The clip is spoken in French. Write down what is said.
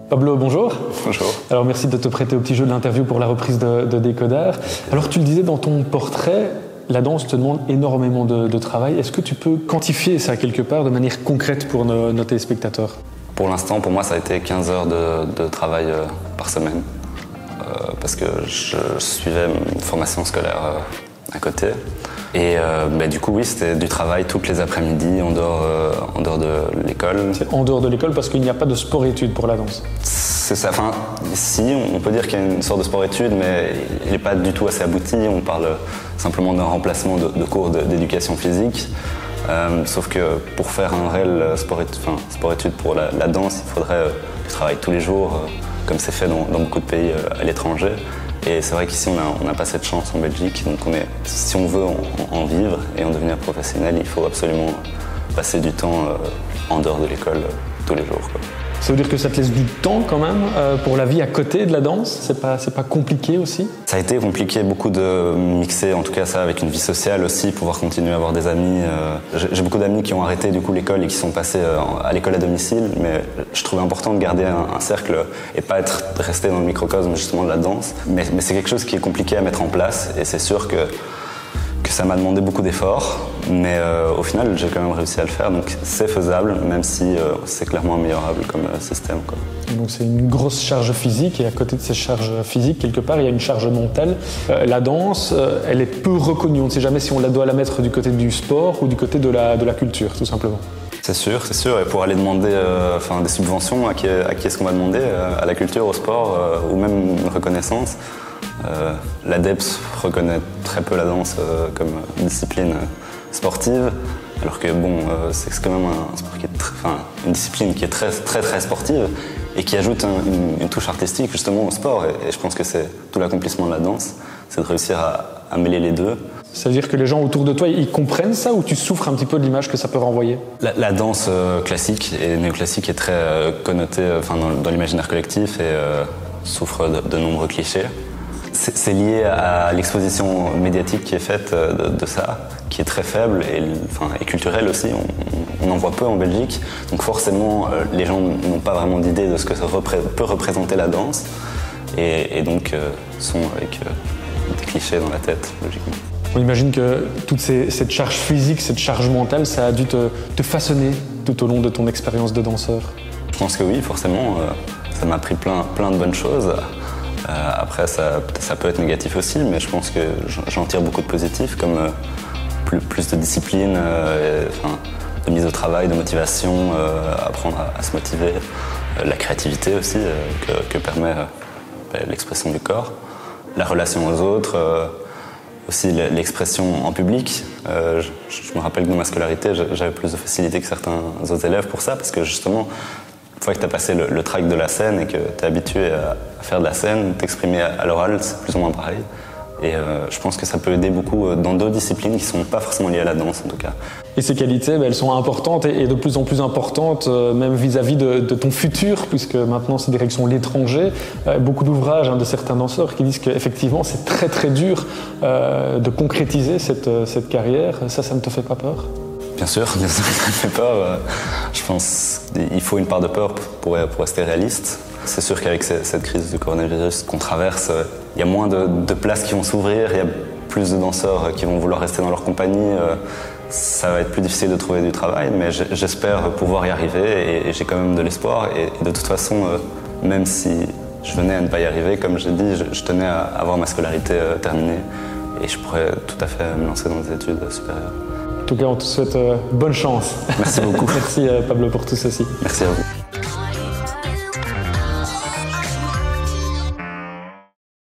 Pablo, bonjour. Bonjour. Alors merci de te prêter au petit jeu de l'interview pour la reprise de Décodeur. Alors tu le disais dans ton portrait, la danse te demande énormément de travail. Est-ce que tu peux quantifier ça quelque part de manière concrète pour nos téléspectateurs? Pour l'instant, pour moi, ça a été 15 heures de travail par semaine. Parce que je suivais une formation scolaire à côté. Et du coup, oui, c'était du travail toutes les après-midi en dehors de l'école. C'est en dehors de l'école parce qu'il n'y a pas de sport-études pour la danse. C'est ça. Enfin, si, on peut dire qu'il y a une sorte de sport-études, mais il n'est pas du tout assez abouti. On parle simplement d'un remplacement de cours d'éducation physique. Sauf que pour faire un réel sport-études pour la danse, il faudrait du travail tous les jours, comme c'est fait dans beaucoup de pays à l'étranger. Et c'est vrai qu'ici, on n'a pas cette chance en Belgique. Donc si on veut en vivre et en devenir professionnel, il faut absolument passer du temps en dehors de l'école tous les jours, quoi. Ça veut dire que ça te laisse du temps quand même pour la vie à côté de la danse? C'est pas compliqué aussi? Ça a été compliqué, beaucoup de mixer en tout cas ça avec une vie sociale aussi, pouvoir continuer à avoir des amis. J'ai beaucoup d'amis qui ont arrêté du coup l'école et qui sont passés à l'école à domicile, mais je trouvais important de garder un cercle et pas rester dans le microcosme justement de la danse. Mais c'est quelque chose qui est compliqué à mettre en place et c'est sûr que ça m'a demandé beaucoup d'efforts, mais au final j'ai quand même réussi à le faire, donc c'est faisable, même si c'est clairement améliorable comme système, quoi. Donc c'est une grosse charge physique, et à côté de ces charges physiques, quelque part, il y a une charge mentale. La danse, elle est peu reconnue, on ne sait jamais si on doit la mettre du côté du sport ou du côté de la culture, tout simplement. C'est sûr, et pour aller demander des subventions, à qui est-ce qu'on va demander? À la culture, au sport, ou même une reconnaissance. L'ADEPS reconnaît très peu la danse comme discipline sportive, alors que c'est quand même un sport qui est une discipline qui est très très très sportive et qui ajoute une touche artistique justement au sport. Et je pense que c'est tout l'accomplissement de la danse, c'est de réussir à mêler les deux. Ça veut dire que les gens autour de toi, ils comprennent ça, ou tu souffres un petit peu de l'image que ça peut renvoyer? La danse classique et néoclassique est très connotée dans l'imaginaire collectif et souffre de nombreux clichés. C'est lié à l'exposition médiatique qui est faite de ça, qui est très faible et culturelle aussi. On en voit peu en Belgique, donc forcément les gens n'ont pas vraiment d'idée de ce que ça peut représenter la danse et donc sont avec des clichés dans la tête, logiquement. On imagine que toute cette charge physique, cette charge mentale, ça a dû te façonner tout au long de ton expérience de danseur. Je pense que oui, forcément. Ça m'a appris plein de bonnes choses. Après, ça peut être négatif aussi, mais je pense que j'en tire beaucoup de positifs, comme plus de discipline, de mise au travail, de motivation, apprendre à se motiver, la créativité aussi que permet l'expression du corps, la relation aux autres, aussi l'expression en public. Je me rappelle que dans ma scolarité, j'avais plus de facilité que certains autres élèves pour ça, parce que justement, une fois que tu as passé le track de la scène et que tu es habitué à faire de la scène, t'exprimer à l'oral, c'est plus ou moins pareil. Et je pense que ça peut aider beaucoup dans d'autres disciplines qui ne sont pas forcément liées à la danse, en tout cas. Et ces qualités, elles sont importantes et de plus en plus importantes, même vis-à-vis de ton futur, puisque maintenant c'est direction l'étranger. Beaucoup d'ouvrages de certains danseurs qui disent qu'effectivement c'est très très dur de concrétiser cette carrière. Ça ne te fait pas peur? Bien sûr, ça me fait peur. Je pense qu'il faut une part de peur pour rester réaliste. C'est sûr qu'avec cette crise du coronavirus qu'on traverse, il y a moins de places qui vont s'ouvrir, il y a plus de danseurs qui vont vouloir rester dans leur compagnie. Ça va être plus difficile de trouver du travail, mais j'espère pouvoir y arriver et j'ai quand même de l'espoir. Et de toute façon, même si je venais à ne pas y arriver, comme j'ai dit, je tenais à avoir ma scolarité terminée et je pourrais tout à fait me lancer dans des études supérieures. En tout cas, on te souhaite bonne chance. Merci beaucoup. Merci Pablo pour tout ceci. Merci à vous.